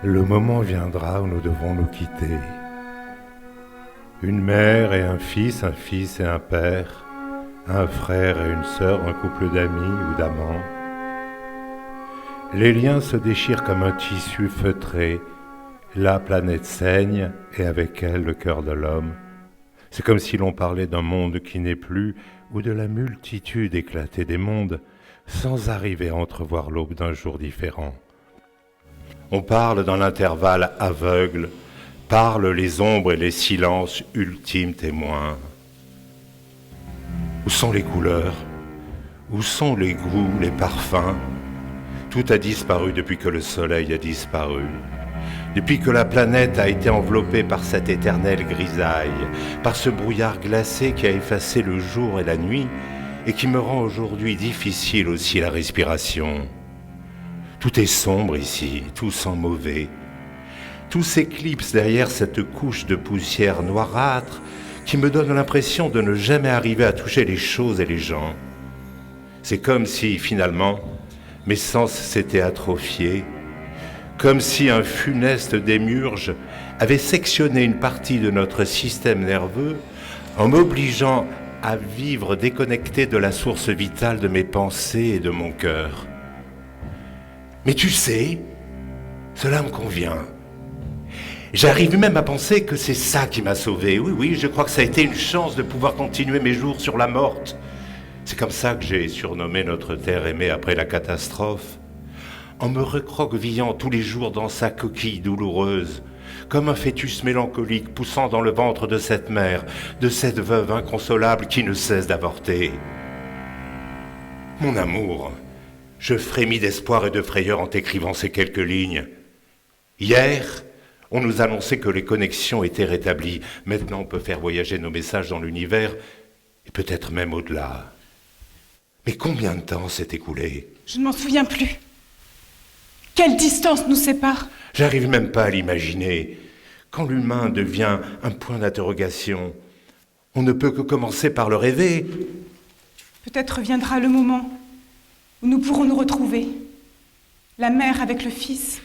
Le moment viendra où nous devons nous quitter. Une mère et un fils et un père, un frère et une sœur, un couple d'amis ou d'amants. Les liens se déchirent comme un tissu feutré. La planète saigne et avec elle le cœur de l'homme. C'est comme si l'on parlait d'un monde qui n'est plus ou de la multitude éclatée des mondes sans arriver à entrevoir l'aube d'un jour différent. On parle dans l'intervalle aveugle, parlent les ombres et les silences, ultimes témoins. Où sont les couleurs? Où sont les goûts, les parfums? Tout a disparu depuis que le soleil a disparu. Depuis que la planète a été enveloppée par cette éternelle grisaille, par ce brouillard glacé qui a effacé le jour et la nuit et qui me rend aujourd'hui difficile aussi la respiration. Tout est sombre ici, tout sent mauvais. Tout s'éclipse derrière cette couche de poussière noirâtre qui me donne l'impression de ne jamais arriver à toucher les choses et les gens. C'est comme si, finalement, mes sens s'étaient atrophiés, comme si un funeste démiurge avait sectionné une partie de notre système nerveux en m'obligeant à vivre déconnecté de la source vitale de mes pensées et de mon cœur. Mais tu sais, cela me convient. J'arrive même à penser que c'est ça qui m'a sauvé. Oui, je crois que ça a été une chance de pouvoir continuer mes jours sur la morte. C'est comme ça que j'ai surnommé notre terre aimée après la catastrophe. En me recroquevillant tous les jours dans sa coquille douloureuse, comme un fœtus mélancolique poussant dans le ventre de cette mère, de cette veuve inconsolable qui ne cesse d'avorter. Mon amour, je frémis d'espoir et de frayeur en t'écrivant ces quelques lignes. Hier, on nous annonçait que les connexions étaient rétablies. Maintenant, on peut faire voyager nos messages dans l'univers, et peut-être même au-delà. Mais combien de temps s'est écoulé? Je ne m'en souviens plus. Quelle distance nous sépare? J'arrive même pas à l'imaginer. Quand l'humain devient un point d'interrogation, on ne peut que commencer par le rêver. Peut-être viendra le moment où nous pourrons nous retrouver. La mère avec le fils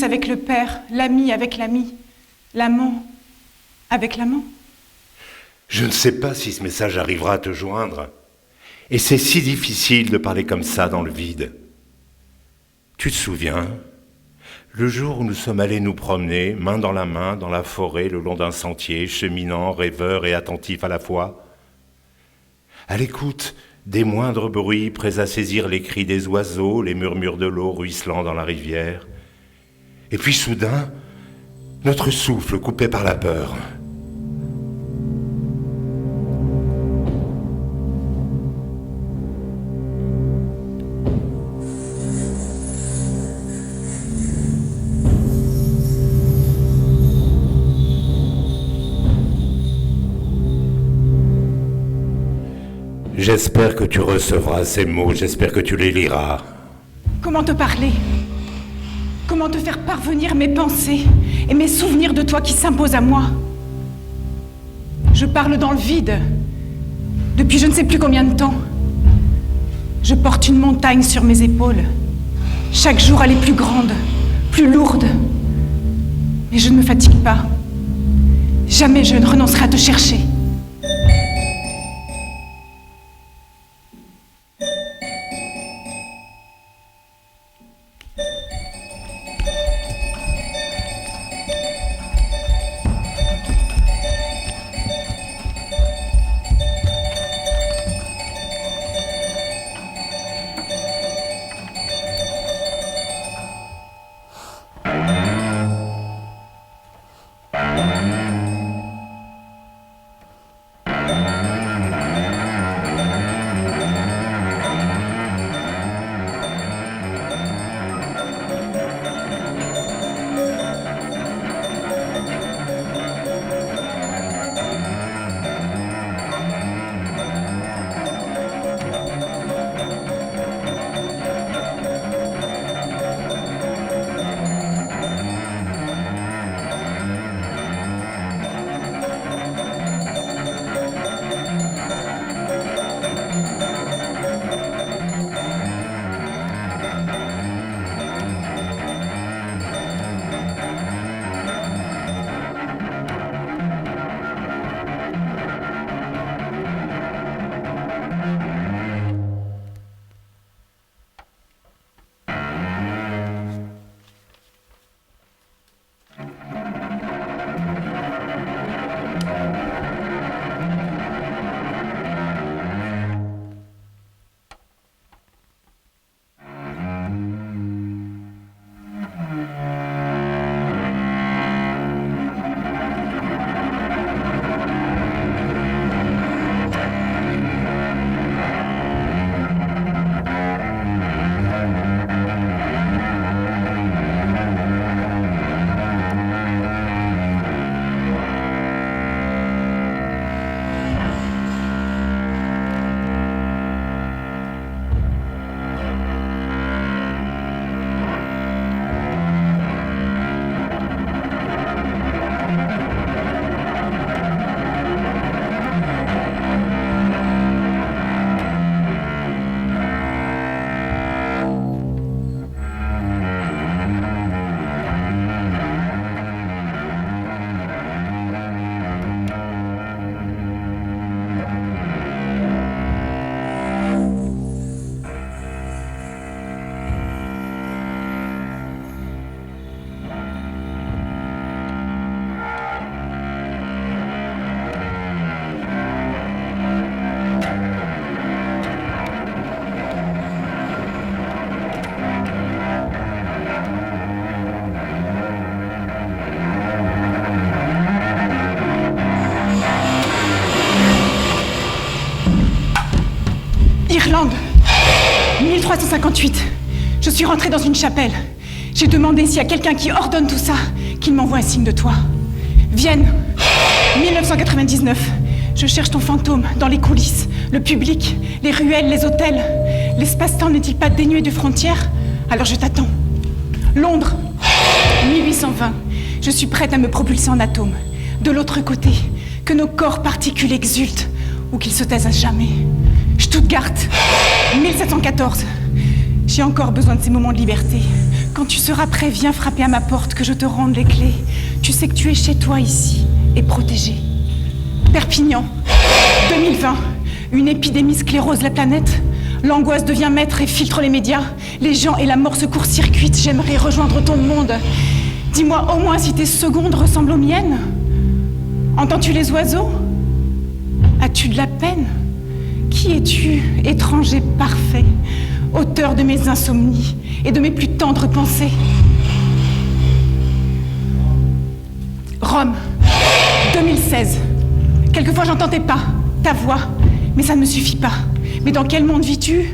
avec le père, l'ami avec l'ami, l'amant avec l'amant. Je ne sais pas si ce message arrivera à te joindre. Et c'est si difficile de parler comme ça dans le vide. Tu te souviens, le jour où nous sommes allés nous promener, main dans la forêt, le long d'un sentier, cheminant, rêveur et attentif à la fois, à l'écoute des moindres bruits, prêts à saisir les cris des oiseaux, les murmures de l'eau ruisselant dans la rivière. Et puis soudain, notre souffle coupé par la peur. J'espère que tu recevras ces mots, j'espère que tu les liras. Comment te parler? Comment te faire parvenir mes pensées et mes souvenirs de toi qui s'imposent à moi? Je parle dans le vide, depuis je ne sais plus combien de temps. Je porte une montagne sur mes épaules. Chaque jour elle est plus grande, plus lourde. Mais je ne me fatigue pas. Jamais je ne renoncerai à te chercher. Irlande, 1358. Je suis rentrée dans une chapelle. J'ai demandé s'il y a quelqu'un qui ordonne tout ça, qu'il m'envoie un signe de toi. Vienne, 1999. Je cherche ton fantôme dans les coulisses, le public, les ruelles, les hôtels. L'espace-temps n'est-il pas dénué de frontières? Alors je t'attends. Londres, 1820. Je suis prête à me propulser en atome. De l'autre côté, que nos corps particules exultent ou qu'ils se taisent à jamais. Stuttgart, 1714. J'ai encore besoin de ces moments de liberté. Quand tu seras prêt, viens frapper à ma porte, que je te rende les clés. Tu sais que tu es chez toi ici et protégé. Perpignan, 2020. Une épidémie sclérose la planète. L'angoisse devient maître et filtre les médias. Les gens et la mort se court-circuitent. J'aimerais rejoindre ton monde. Dis-moi au moins si tes secondes ressemblent aux miennes. Entends-tu les oiseaux? As-tu de la peine? Qui es-tu, étranger parfait, auteur de mes insomnies et de mes plus tendres pensées? Rome, 2016. Quelquefois j'entends tes pas, ta voix, mais ça ne me suffit pas. Mais dans quel monde vis-tu?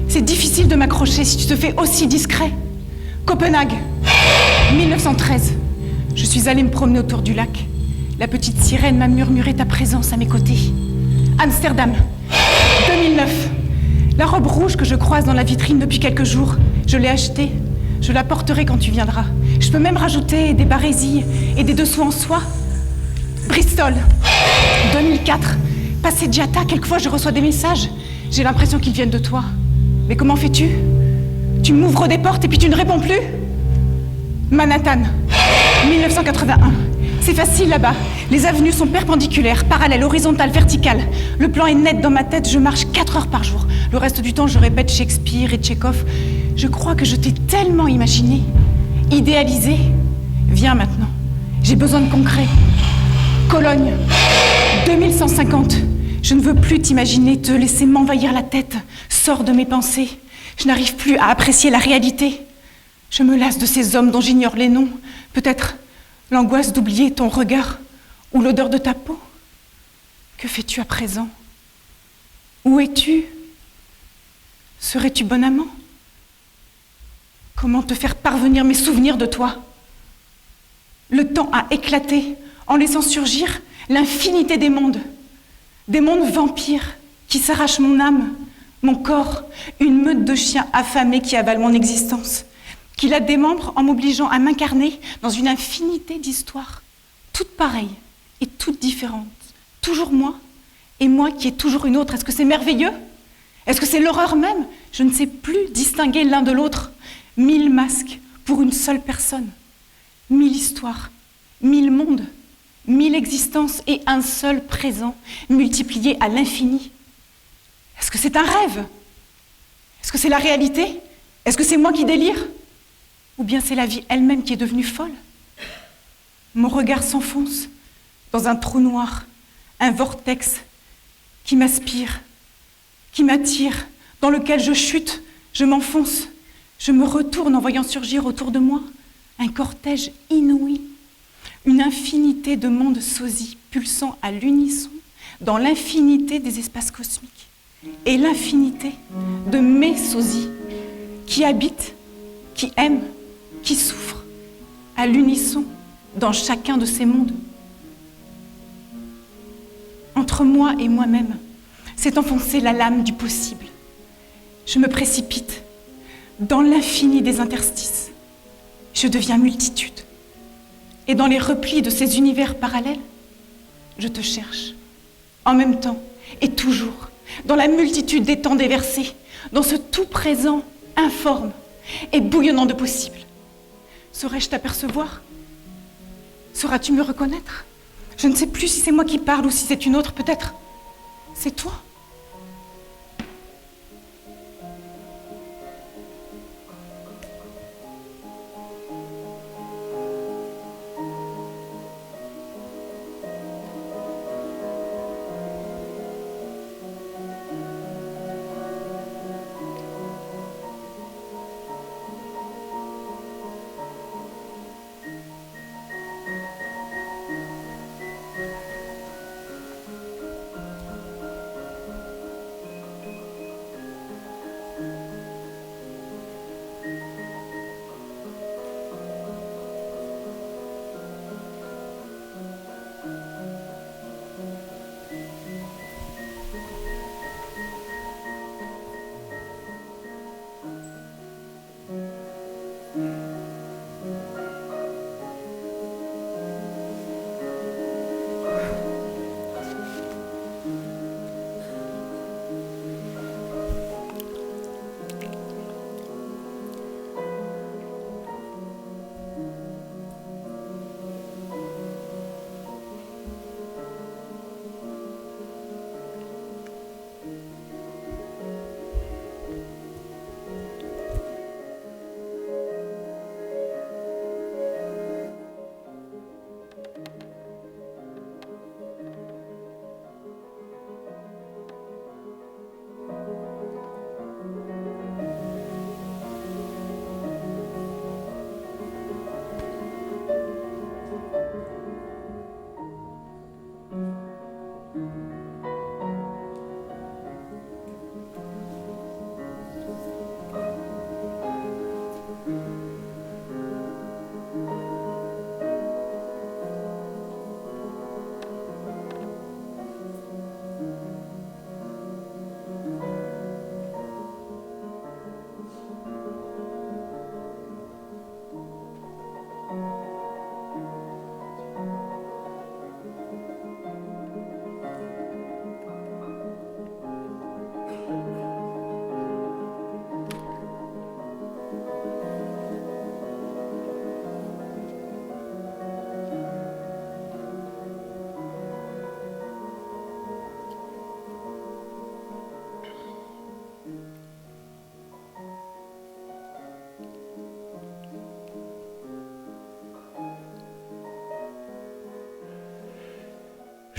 C'est difficile de m'accrocher si tu te fais aussi discret. Copenhague, 1913. Je suis allée me promener autour du lac. La petite sirène m'a murmuré ta présence à mes côtés. Amsterdam, 2009. La robe rouge que je croise dans la vitrine depuis quelques jours, je l'ai achetée. Je la porterai quand tu viendras. Je peux même rajouter des barésilles et des dessous en soie. Bristol, 2004. Passeggiata, quelquefois je reçois des messages. J'ai l'impression qu'ils viennent de toi. Mais comment fais-tu? Tu m'ouvres des portes et puis tu ne réponds plus? Manhattan, 1981. C'est facile là-bas. Les avenues sont perpendiculaires, parallèles, horizontales, verticales. Le plan est net dans ma tête, je marche 4 heures par jour. Le reste du temps, je répète Shakespeare et Tchekhov. Je crois que je t'ai tellement imaginé, idéalisé. Viens maintenant, j'ai besoin de concret. Cologne, 2150. Je ne veux plus t'imaginer, te laisser m'envahir la tête. Sors de mes pensées. Je n'arrive plus à apprécier la réalité. Je me lasse de ces hommes dont j'ignore les noms. Peut-être l'angoisse d'oublier ton regard ou l'odeur de ta peau. Que fais-tu à présent? Où es-tu? Serais-tu bon amant? Comment te faire parvenir mes souvenirs de toi? Le temps a éclaté en laissant surgir l'infinité des mondes vampires qui s'arrachent mon âme, mon corps, une meute de chiens affamés qui avalent mon existence, qui la démembrent en m'obligeant à m'incarner dans une infinité d'histoires, toutes pareilles et toutes différentes. Toujours moi, et moi qui est toujours une autre. Est-ce que c'est merveilleux? Est-ce que c'est l'horreur même? Je ne sais plus distinguer l'un de l'autre. 1000 masques pour une seule personne. 1000 histoires, 1000 mondes, 1000 existences et un seul présent, multiplié à l'infini. Est-ce que c'est un rêve? Est-ce que c'est la réalité? Est-ce que c'est moi qui délire? Ou bien c'est la vie elle-même qui est devenue folle? Mon regard s'enfonce dans un trou noir, un vortex qui m'aspire, qui m'attire, dans lequel je chute, je m'enfonce, je me retourne en voyant surgir autour de moi un cortège inouï, une infinité de mondes sosies pulsant à l'unisson dans l'infinité des espaces cosmiques et l'infinité de mes sosies qui habitent, qui aiment, qui souffrent à l'unisson dans chacun de ces mondes. Entre moi et moi-même s'est enfoncée la lame du possible. Je me précipite dans l'infini des interstices. Je deviens multitude. Et dans les replis de ces univers parallèles, je te cherche. En même temps et toujours, dans la multitude des temps déversés, dans ce tout présent informe et bouillonnant de possible. Saurais-je t'apercevoir? Sauras-tu me reconnaître? Je ne sais plus si c'est moi qui parle ou si c'est une autre, peut-être. C'est toi.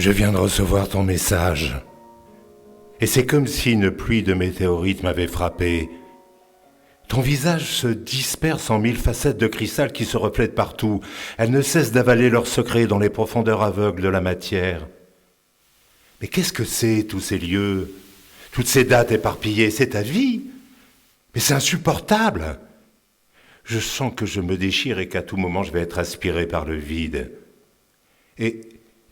Je viens de recevoir ton message. Et c'est comme si une pluie de météorites m'avait frappé. Ton visage se disperse en 1000 facettes de cristal qui se reflètent partout. Elles ne cessent d'avaler leurs secrets dans les profondeurs aveugles de la matière. Mais qu'est-ce que c'est, tous ces lieux, toutes ces dates éparpillées? C'est ta vie? Mais c'est insupportable! Je sens que je me déchire et qu'à tout moment je vais être aspiré par le vide.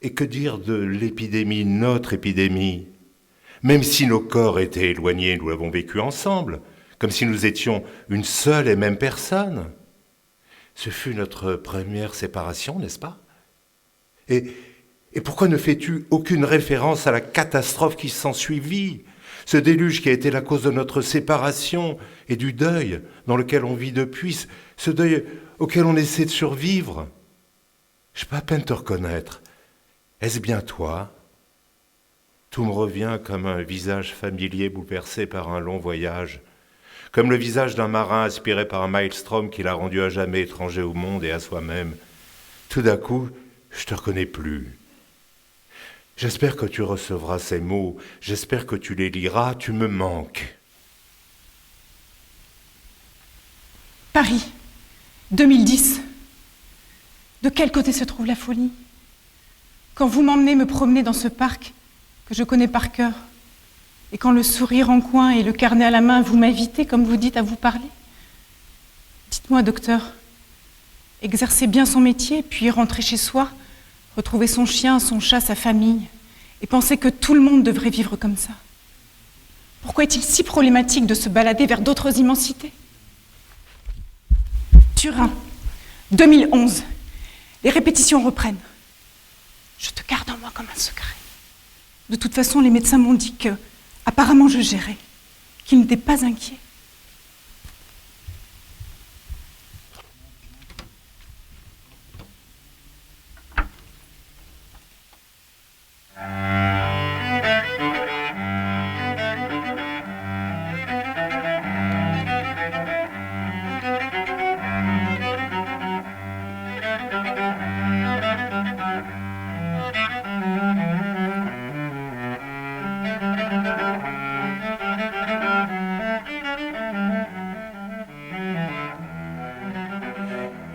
Et que dire de l'épidémie, notre épidémie? Même si nos corps étaient éloignés, nous l'avons vécu ensemble, comme si nous étions une seule et même personne. Ce fut notre première séparation, n'est-ce pas? Et pourquoi ne fais-tu aucune référence à la catastrophe qui s'ensuivit? Ce déluge qui a été la cause de notre séparation et du deuil dans lequel on vit depuis, ce deuil auquel on essaie de survivre. Je peux à peine te reconnaître. Est-ce bien toi? Tout me revient comme un visage familier bouleversé par un long voyage, comme le visage d'un marin aspiré par un maelstrom qui l'a rendu à jamais étranger au monde et à soi-même. Tout d'un coup, je te reconnais plus. J'espère que tu recevras ces mots, j'espère que tu les liras, tu me manques. Paris, 2010. De quel côté se trouve la folie? Quand vous m'emmenez me promener dans ce parc que je connais par cœur, et quand le sourire en coin et le carnet à la main, vous m'invitez, comme vous dites, à vous parler. Dites-moi, docteur, exercer bien son métier, puis rentrer chez soi, retrouver son chien, son chat, sa famille, et penser que tout le monde devrait vivre comme ça. Pourquoi est-il si problématique de se balader vers d'autres immensités? Turin, 2011. Les répétitions reprennent. Je te garde en moi comme un secret. De toute façon, les médecins m'ont dit que, apparemment, je gérais, qu'ils n'étaient pas inquiets.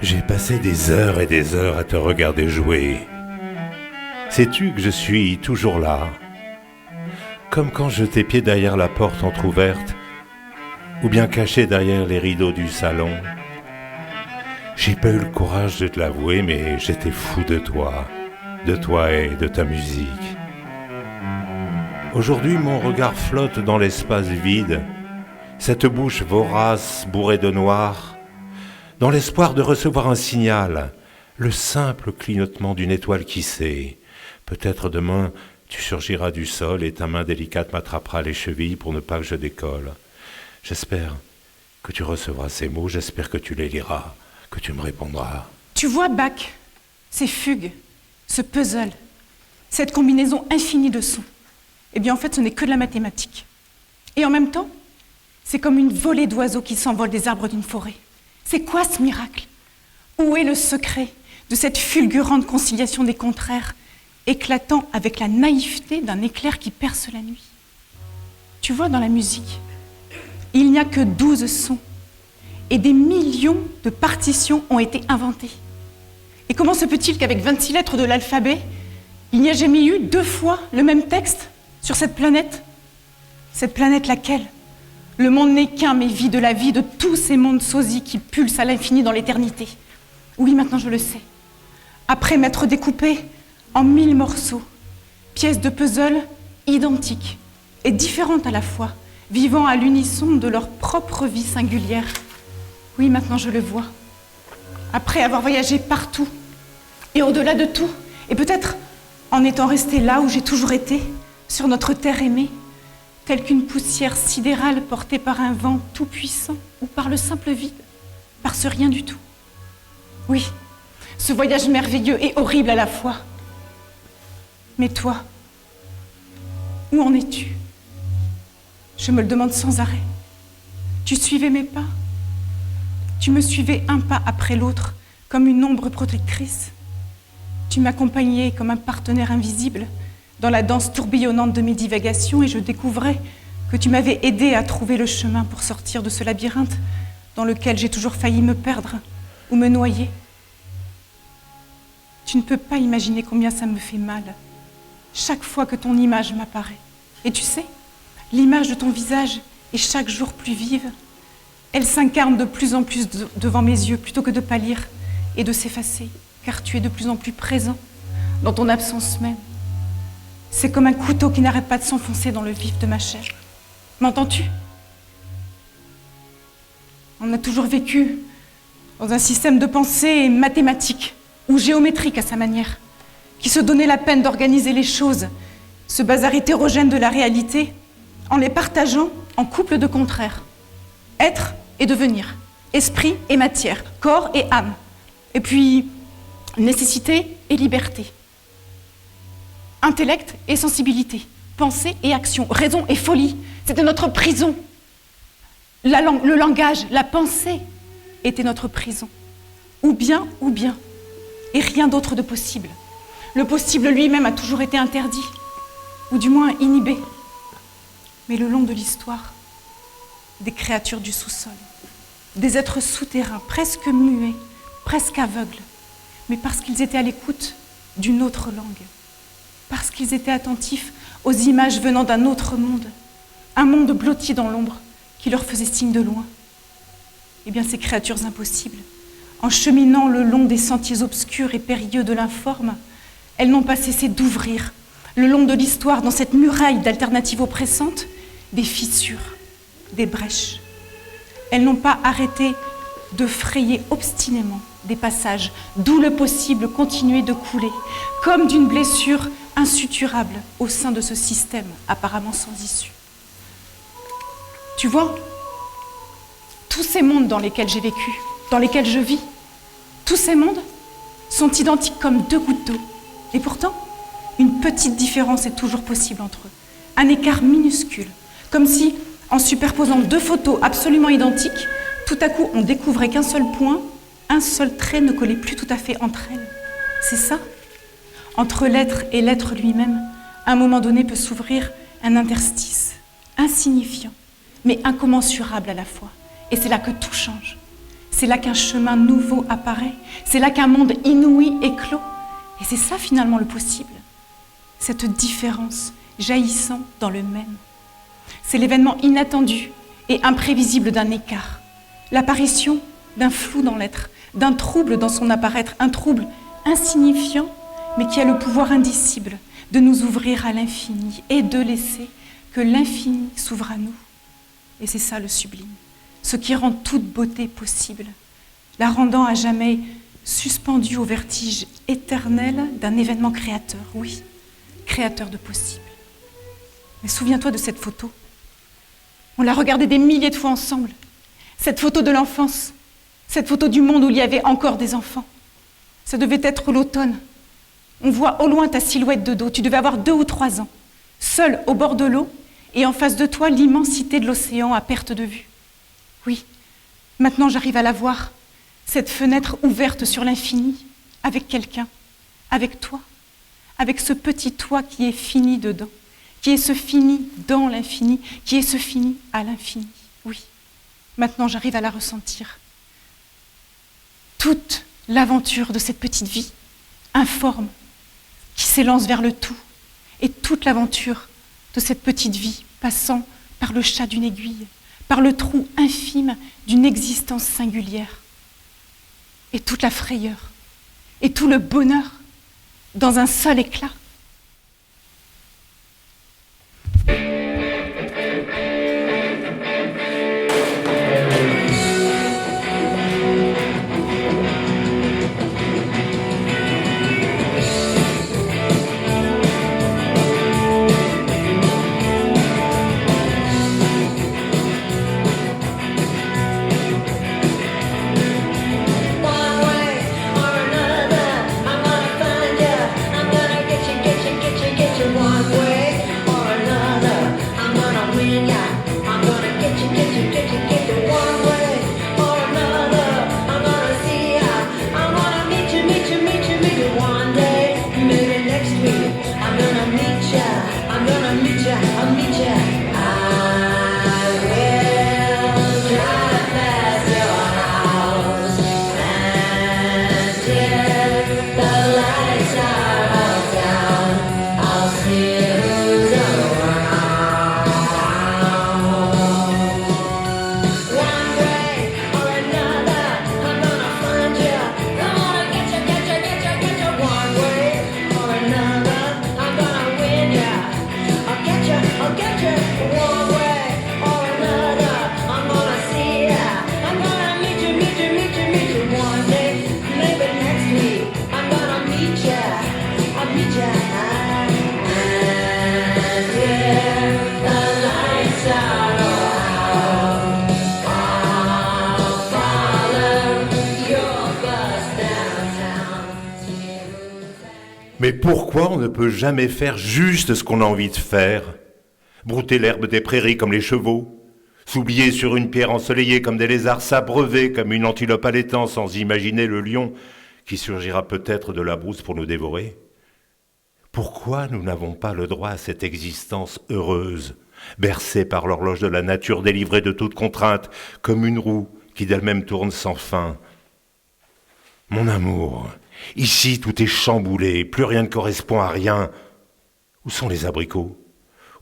J'ai passé des heures et des heures à te regarder jouer. Sais-tu que je suis toujours là? Comme quand je t'épiais derrière la porte entr'ouverte, ou bien caché derrière les rideaux du salon. J'ai pas eu le courage de te l'avouer, mais j'étais fou de toi et de ta musique. Aujourd'hui, mon regard flotte dans l'espace vide, cette bouche vorace bourrée de noir, dans l'espoir de recevoir un signal, le simple clignotement d'une étoile qui sait. Peut-être demain, tu surgiras du sol et ta main délicate m'attrapera les chevilles pour ne pas que je décolle. J'espère que tu recevras ces mots, j'espère que tu les liras, que tu me répondras. Tu vois, Bach, ces fugues, ce puzzle, cette combinaison infinie de sons. Eh bien, en fait, ce n'est que de la mathématique. Et en même temps, c'est comme une volée d'oiseaux qui s'envolent des arbres d'une forêt. C'est quoi ce miracle? Où est le secret de cette fulgurante conciliation des contraires, éclatant avec la naïveté d'un éclair qui perce la nuit? Tu vois, dans la musique, il n'y a que 12 sons, et des millions de partitions ont été inventées. Et comment se peut-il qu'avec 26 lettres de l'alphabet, il n'y a jamais eu 2 fois le même texte sur cette planète? Cette planète laquelle? Le monde n'est qu'un, mais vit de la vie de tous ces mondes sosies qui pulsent à l'infini dans l'éternité. Oui, maintenant je le sais. Après m'être découpé en 1000 morceaux, pièces de puzzle identiques et différentes à la fois, vivant à l'unisson de leur propre vie singulière. Oui, maintenant je le vois. Après avoir voyagé partout et au-delà de tout, et peut-être en étant resté là où j'ai toujours été, sur notre terre aimée, telle qu'une poussière sidérale portée par un vent tout-puissant ou par le simple vide, par ce rien du tout. Oui, ce voyage merveilleux et horrible à la fois. Mais toi, où en es-tu? Je me le demande sans arrêt. Tu suivais mes pas? Tu me suivais un pas après l'autre, comme une ombre protectrice. Tu m'accompagnais comme un partenaire invisible, dans la danse tourbillonnante de mes divagations et je découvrais que tu m'avais aidé à trouver le chemin pour sortir de ce labyrinthe dans lequel j'ai toujours failli me perdre ou me noyer. Tu ne peux pas imaginer combien ça me fait mal chaque fois que ton image m'apparaît. Et tu sais, l'image de ton visage est chaque jour plus vive. Elle s'incarne de plus en plus devant mes yeux plutôt que de pâlir et de s'effacer, car tu es de plus en plus présent dans ton absence même. C'est comme un couteau qui n'arrête pas de s'enfoncer dans le vif de ma chair. M'entends-tu? On a toujours vécu dans un système de pensée mathématique ou géométrique à sa manière, qui se donnait la peine d'organiser les choses, ce bazar hétérogène de la réalité, en les partageant en couples de contraires. Être et devenir, esprit et matière, corps et âme, et puis nécessité et liberté, intellect et sensibilité, pensée et action, raison et folie. C'était notre prison. La langue, le langage, la pensée était notre prison. Ou bien, et rien d'autre de possible. Le possible lui-même a toujours été interdit, ou du moins inhibé. Mais le long de l'histoire, des créatures du sous-sol, des êtres souterrains, presque muets, presque aveugles, mais parce qu'ils étaient à l'écoute d'une autre langue, parce qu'ils étaient attentifs aux images venant d'un autre monde, un monde blotti dans l'ombre qui leur faisait signe de loin. Eh bien, ces créatures impossibles, en cheminant le long des sentiers obscurs et périlleux de l'informe, elles n'ont pas cessé d'ouvrir, le long de l'histoire, dans cette muraille d'alternatives oppressantes, des fissures, des brèches. Elles n'ont pas arrêté de frayer obstinément des passages, d'où le possible continuait de couler, comme d'une blessure insuturable au sein de ce système apparemment sans issue. Tu vois, tous ces mondes dans lesquels j'ai vécu, dans lesquels je vis, tous ces mondes sont identiques comme deux gouttes d'eau. Et pourtant, une petite différence est toujours possible entre eux. Un écart minuscule, comme si, en superposant deux photos absolument identiques, tout à coup on découvrait qu'un seul point, un seul trait ne collait plus tout à fait entre elles. C'est ça. Entre l'être et l'être lui-même, à un moment donné peut s'ouvrir un interstice, insignifiant, mais incommensurable à la fois. Et c'est là que tout change. C'est là qu'un chemin nouveau apparaît. C'est là qu'un monde inouï éclot. Et c'est ça finalement le possible. Cette différence jaillissant dans le même. C'est l'événement inattendu et imprévisible d'un écart. L'apparition d'un flou dans l'être, d'un trouble dans son apparaître, un trouble insignifiant, mais qui a le pouvoir indicible de nous ouvrir à l'infini et de laisser que l'infini s'ouvre à nous. Et c'est ça le sublime, ce qui rend toute beauté possible, la rendant à jamais suspendue au vertige éternel d'un événement créateur, oui, créateur de possible. Mais souviens-toi de cette photo. On l'a regardée des milliers de fois ensemble. Cette photo de l'enfance, cette photo du monde où il y avait encore des enfants. Ça devait être l'automne. On voit au loin ta silhouette de dos. Tu devais avoir 2 ou 3 ans, seul au bord de l'eau, et en face de toi, l'immensité de l'océan à perte de vue. Oui, maintenant j'arrive à la voir, cette fenêtre ouverte sur l'infini, avec quelqu'un, avec toi, avec ce petit toi qui est fini dedans, qui est ce fini dans l'infini, qui est ce fini à l'infini. Oui, maintenant j'arrive à la ressentir. Toute l'aventure de cette petite vie, informe, qui s'élance vers le tout, et toute l'aventure de cette petite vie passant par le chat d'une aiguille, par le trou infime d'une existence singulière, et toute la frayeur, et tout le bonheur dans un seul éclat. One way or another, I'm gonna find ya. I'm gonna get you. Mais pourquoi on ne peut jamais faire juste ce qu'on a envie de faire? Brouter l'herbe des prairies comme les chevaux, s'oublier sur une pierre ensoleillée comme des lézards, s'abreuver comme une antilope à l'étang sans imaginer le lion qui surgira peut-être de la brousse pour nous dévorer. Pourquoi nous n'avons pas le droit à cette existence heureuse, bercée par l'horloge de la nature, délivrée de toute contrainte, comme une roue qui d'elle-même tourne sans fin? Mon amour, ici tout est chamboulé, plus rien ne correspond à rien. Où sont les abricots?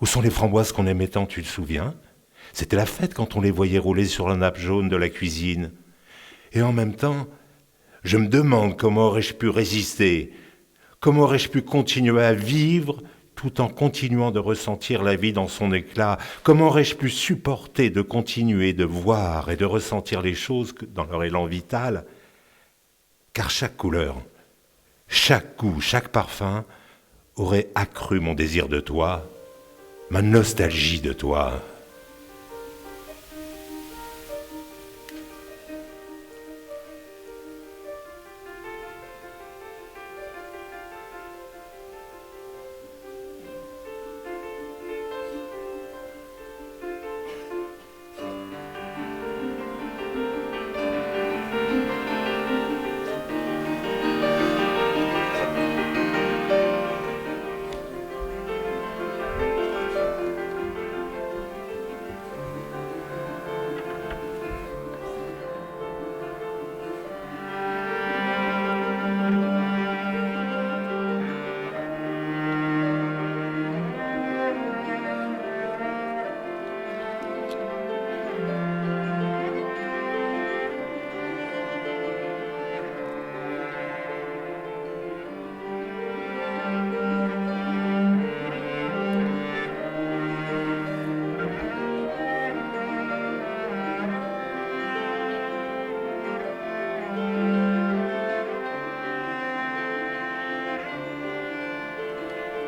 Où sont les framboises qu'on aimait tant, tu te souviens? C'était la fête quand on les voyait rouler sur la nappe jaune de la cuisine. Et en même temps, je me demande comment aurais-je pu résister, comment aurais-je pu continuer à vivre tout en continuant de ressentir la vie dans son éclat? Comment aurais-je pu supporter de continuer de voir et de ressentir les choses dans leur élan vital? Car chaque couleur, chaque goût, chaque parfum aurait accru mon désir de toi, ma nostalgie de toi.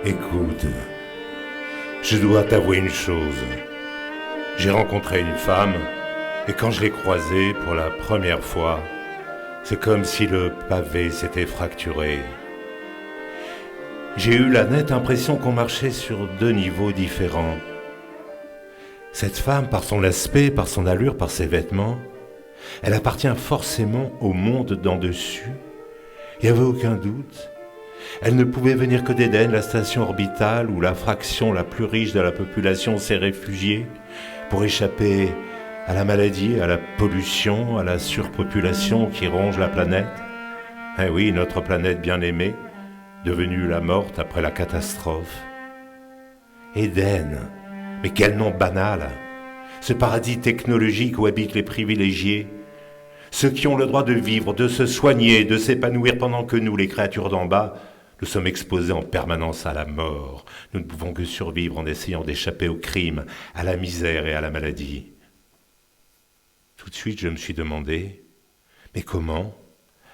Écoute, je dois t'avouer une chose. J'ai rencontré une femme, et quand je l'ai croisée pour la première fois, c'est comme si le pavé s'était fracturé. J'ai eu la nette impression qu'on marchait sur deux niveaux différents. Cette femme, par son aspect, par son allure, par ses vêtements, elle appartient forcément au monde d'en dessus. Il n'y avait aucun doute. Elle ne pouvait venir que d'Éden, la station orbitale où la fraction la plus riche de la population s'est réfugiée pour échapper à la maladie, à la pollution, à la surpopulation qui ronge la planète. Eh oui, notre planète bien-aimée, devenue la morte après la catastrophe. Éden, mais quel nom banal! Ce paradis technologique où habitent les privilégiés, ceux qui ont le droit de vivre, de se soigner, de s'épanouir pendant que nous, les créatures d'en bas, nous sommes exposés en permanence à la mort. Nous ne pouvons que survivre en essayant d'échapper au crime, à la misère et à la maladie. Tout de suite, je me suis demandé, mais comment,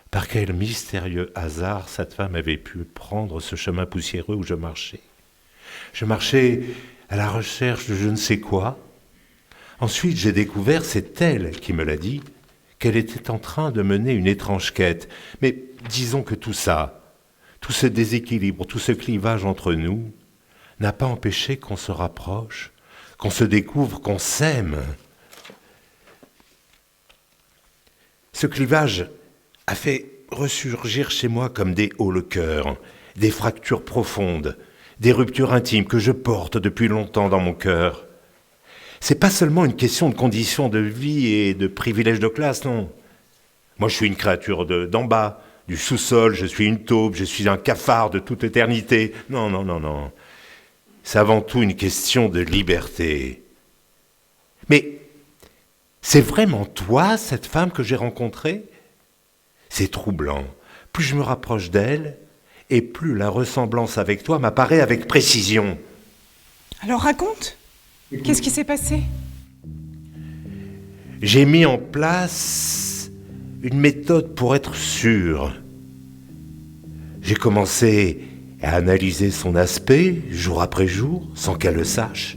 par quel mystérieux hasard, cette femme avait pu prendre ce chemin poussiéreux où je marchais? Je marchais à la recherche de je ne sais quoi. Ensuite, j'ai découvert, c'est elle qui me l'a dit, qu'elle était en train de mener une étrange quête. Mais disons que tout ça, tout ce déséquilibre, tout ce clivage entre nous, n'a pas empêché qu'on se rapproche, qu'on se découvre, qu'on s'aime. Ce clivage a fait ressurgir chez moi comme des hauts le cœur, des fractures profondes, des ruptures intimes que je porte depuis longtemps dans mon cœur. C'est pas seulement une question de conditions de vie et de privilèges de classe, non. Moi, je suis une créature d'en bas, du sous-sol, je suis une taupe, je suis un cafard de toute éternité. Non, non, non, non. C'est avant tout une question de liberté. Mais c'est vraiment toi, cette femme que j'ai rencontrée? C'est troublant. Plus je me rapproche d'elle, et plus la ressemblance avec toi m'apparaît avec précision. Alors raconte. Qu'est-ce qui s'est passé? J'ai mis en place une méthode pour être sûr. J'ai commencé à analyser son aspect, jour après jour, sans qu'elle le sache.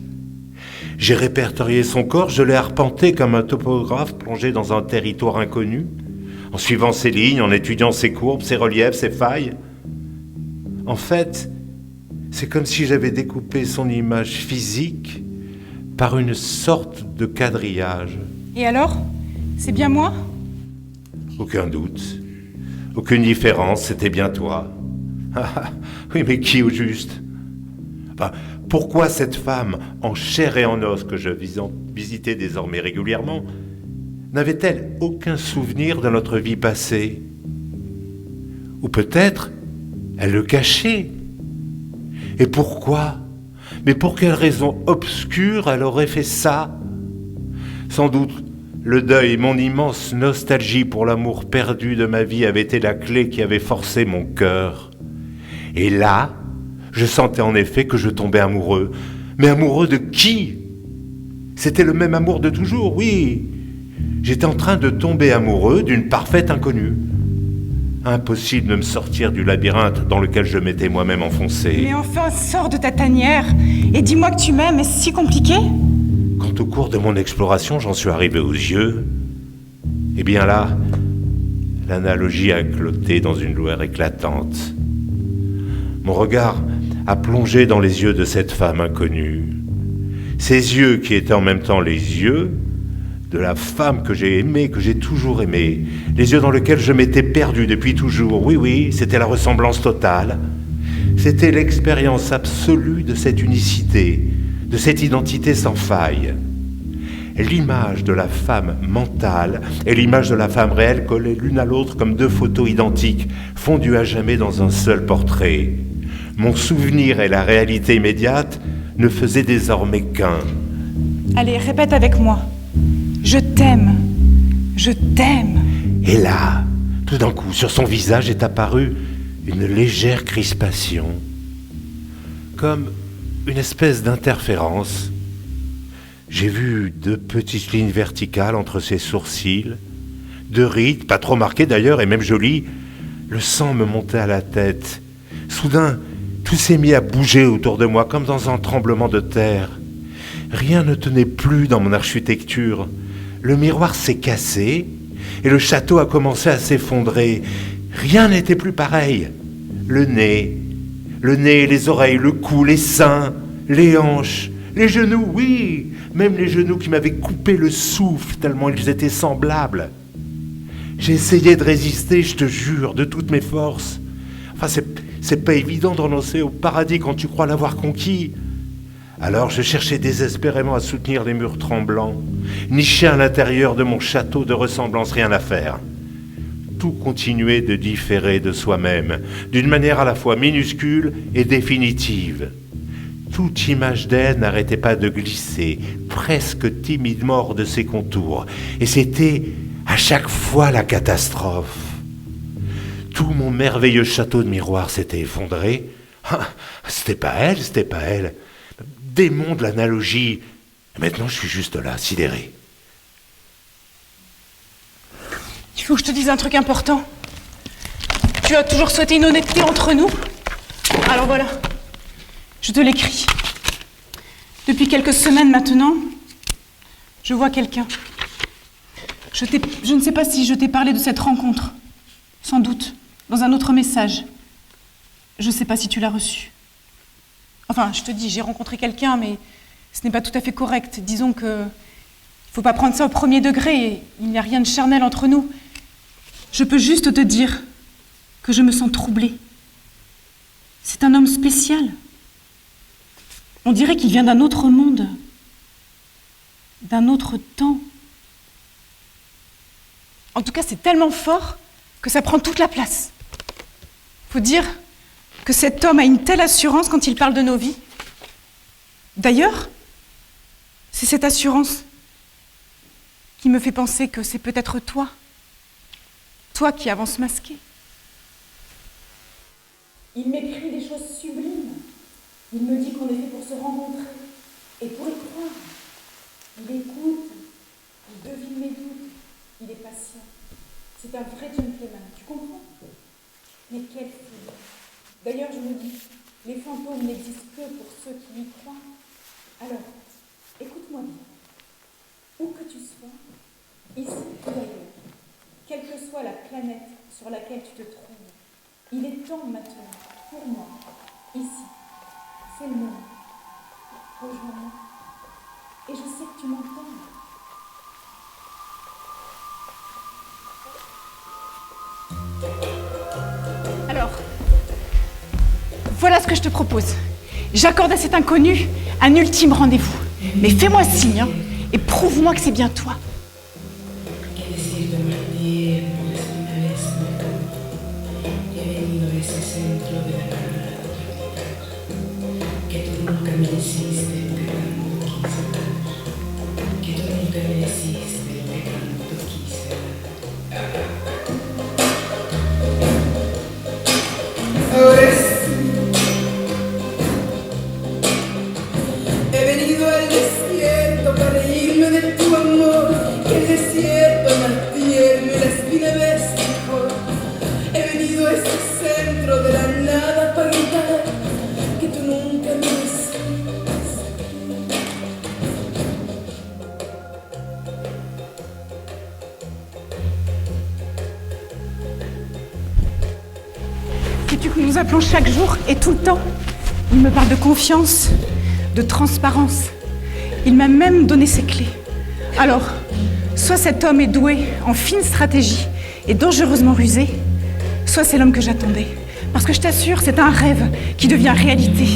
J'ai répertorié son corps, je l'ai arpenté comme un topographe plongé dans un territoire inconnu, en suivant ses lignes, en étudiant ses courbes, ses reliefs, ses failles. En fait, c'est comme si j'avais découpé son image physique par une sorte de quadrillage. Et alors? C'est bien moi? Aucun doute, aucune différence, c'était bien toi. Ah, oui, mais qui au juste? Enfin, pourquoi cette femme, en chair et en os que je visitais désormais régulièrement, n'avait-elle aucun souvenir de notre vie passée? Ou peut-être, elle le cachait. Et pourquoi? Mais pour quelle raison obscure elle aurait fait ça? Sans doute, le deuil, mon immense nostalgie pour l'amour perdu de ma vie avait été la clé qui avait forcé mon cœur. Et là, je sentais en effet que je tombais amoureux. Mais amoureux de qui? C'était le même amour de toujours, oui. J'étais en train de tomber amoureux d'une parfaite inconnue. Impossible de me sortir du labyrinthe dans lequel je m'étais moi-même enfoncé. Mais enfin, sors de ta tanière et dis-moi que tu m'aimes, est-ce si compliqué? Quand au cours de mon exploration, j'en suis arrivé aux yeux, eh bien là, l'analogie a éclaté dans une lueur éclatante. Mon regard a plongé dans les yeux de cette femme inconnue. Ces yeux qui étaient en même temps les yeux de la femme que j'ai aimée, que j'ai toujours aimée. Les yeux dans lesquels je m'étais perdu depuis toujours. Oui, oui, c'était la ressemblance totale. C'était l'expérience absolue de cette unicité, de cette identité sans faille. L'image de la femme mentale et l'image de la femme réelle collées l'une à l'autre comme deux photos identiques, fondues à jamais dans un seul portrait. Mon souvenir et la réalité immédiate ne faisaient désormais qu'un. Allez, répète avec moi. Je t'aime. Je t'aime. Et là, tout d'un coup, sur son visage est apparue une légère crispation, comme une espèce d'interférence. J'ai vu deux petites lignes verticales entre ses sourcils, deux rides, pas trop marquées d'ailleurs, et même jolies. Le sang me montait à la tête. Soudain, tout s'est mis à bouger autour de moi, comme dans un tremblement de terre. Rien ne tenait plus dans mon architecture. Le miroir s'est cassé, et le château a commencé à s'effondrer. Rien n'était plus pareil. Le nez, les oreilles, le cou, les seins, les hanches, les genoux, oui, même les genoux qui m'avaient coupé le souffle tellement ils étaient semblables. J'ai essayé de résister, je te jure, de toutes mes forces. Enfin, c'est pas évident de renoncer au paradis quand tu crois l'avoir conquis. Alors je cherchais désespérément à soutenir les murs tremblants, niché à l'intérieur de mon château de ressemblance, rien à faire. Tout continuait de différer de soi-même, d'une manière à la fois minuscule et définitive. Toute image d'elle n'arrêtait pas de glisser, presque timidement hors de ses contours, et c'était à chaque fois la catastrophe. Tout mon merveilleux château de miroir s'était effondré. Ah, c'était pas elle. Démon de l'analogie. Maintenant, je suis juste là, sidéré. Il faut que je te dise un truc important. Tu as toujours souhaité une honnêteté entre nous. Alors voilà, je te l'écris. Depuis quelques semaines maintenant, je vois quelqu'un. Je ne sais pas si je t'ai parlé de cette rencontre. Sans doute, dans un autre message. Je ne sais pas si tu l'as reçu. Enfin, je te dis, j'ai rencontré quelqu'un, mais ce n'est pas tout à fait correct. Disons que il ne faut pas prendre ça au premier degré. Il n'y a rien de charnel entre nous. Je peux juste te dire que je me sens troublée. C'est un homme spécial. On dirait qu'il vient d'un autre monde, d'un autre temps. En tout cas, c'est tellement fort que ça prend toute la place. Faut dire que cet homme a une telle assurance quand il parle de nos vies. D'ailleurs, c'est cette assurance qui me fait penser que c'est peut-être toi. Toi qui avances masqué. Il m'écrit des choses sublimes. Il me dit qu'on est fait pour se rencontrer et pour y croire. Il écoute, il devine mes doutes, il est patient. C'est un vrai gentleman, tu comprends? Mais quelle folie! D'ailleurs, je me dis, les fantômes n'existent que pour ceux qui y croient. Alors, écoute-moi bien. Où que tu sois, ici ou ailleurs, quelle que soit la planète sur laquelle tu te trouves, il est temps maintenant pour moi, ici. C'est le moment. Rejoins-moi. Et je sais que tu m'entends. Alors, voilà ce que je te propose. J'accorde à cet inconnu un ultime rendez-vous. Mais fais-moi signe, hein, et prouve-moi que c'est bien toi. Sais-tu que nous nous appelons chaque jour et tout le temps? Il me parle de confiance, de transparence. Il m'a même donné ses clés. Alors, soit cet homme est doué en fine stratégie et dangereusement rusé, soit c'est l'homme que j'attendais. Parce que je t'assure, c'est un rêve qui devient réalité.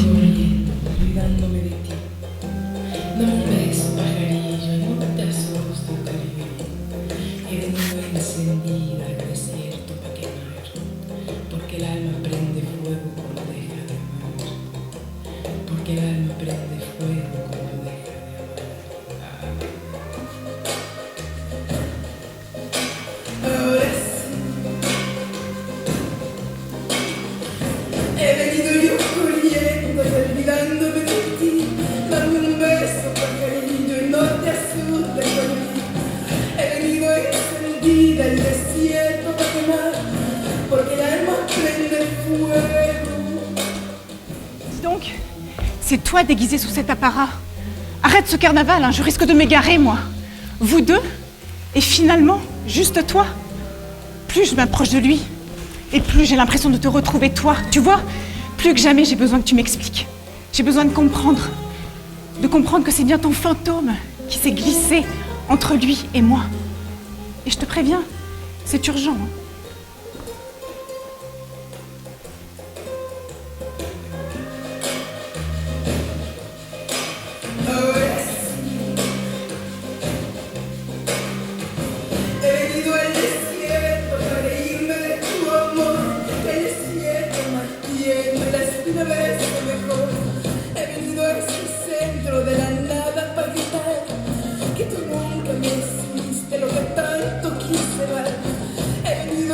Dis donc, c'est toi déguisé sous cet apparat. Arrête ce carnaval, hein, je risque de m'égarer, moi. Vous deux, et finalement, juste toi. Plus je m'approche de lui, et plus j'ai l'impression de te retrouver toi. Tu vois, plus que jamais j'ai besoin que tu m'expliques. J'ai besoin de comprendre que c'est bien ton fantôme qui s'est glissé entre lui et moi. Et je te préviens, c'est urgent. Hein. Que tú nunca me hiciste lo que tanto quise dar. He venido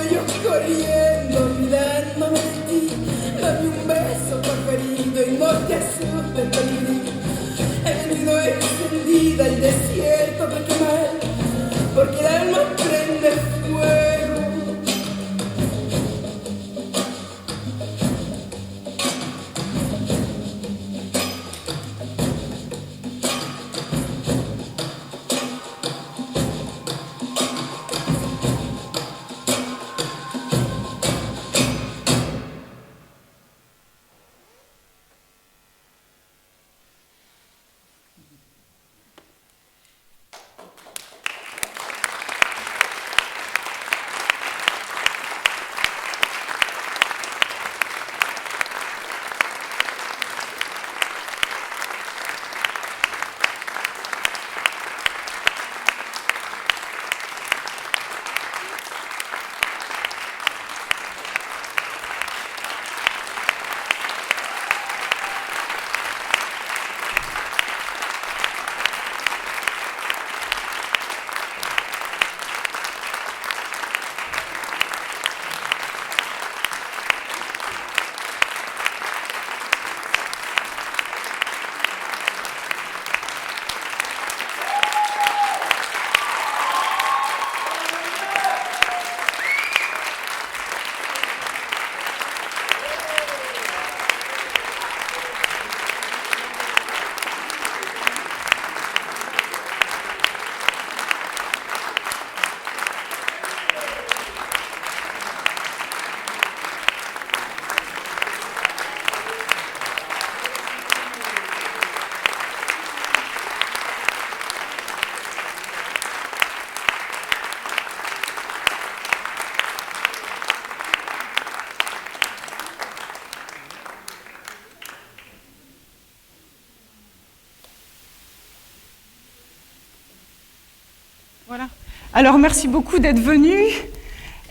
Voilà. Alors, merci beaucoup d'être venus.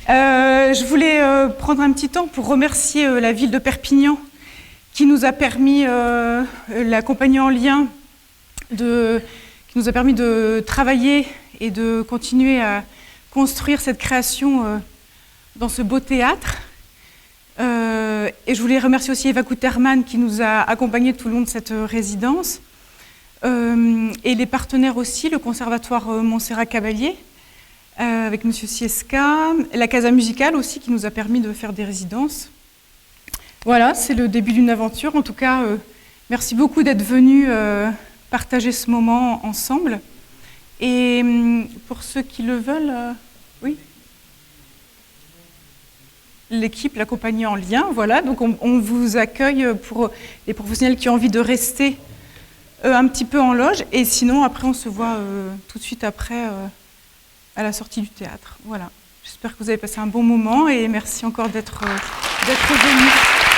Je voulais prendre un petit temps pour remercier la ville de Perpignan qui nous a permis, la compagnie En Lien, qui nous a permis de travailler et de continuer à construire cette création dans ce beau théâtre. Et je voulais remercier aussi Eva Guterman qui nous a accompagnés tout le long de cette résidence. Et les partenaires aussi, le Conservatoire Montserrat-Cavalier, avec M. Sieska, la Casa Musicale aussi qui nous a permis de faire des résidences. Voilà, c'est le début d'une aventure. En tout cas, merci beaucoup d'être venus partager ce moment ensemble. Et pour ceux qui le veulent, oui, l'équipe, la compagnie En Lien, voilà. Donc on vous accueille pour les professionnels qui ont envie de rester un petit peu en loge. Et sinon, après, on se voit tout de suite après à la sortie du théâtre. Voilà. J'espère que vous avez passé un bon moment et merci encore d'être venus.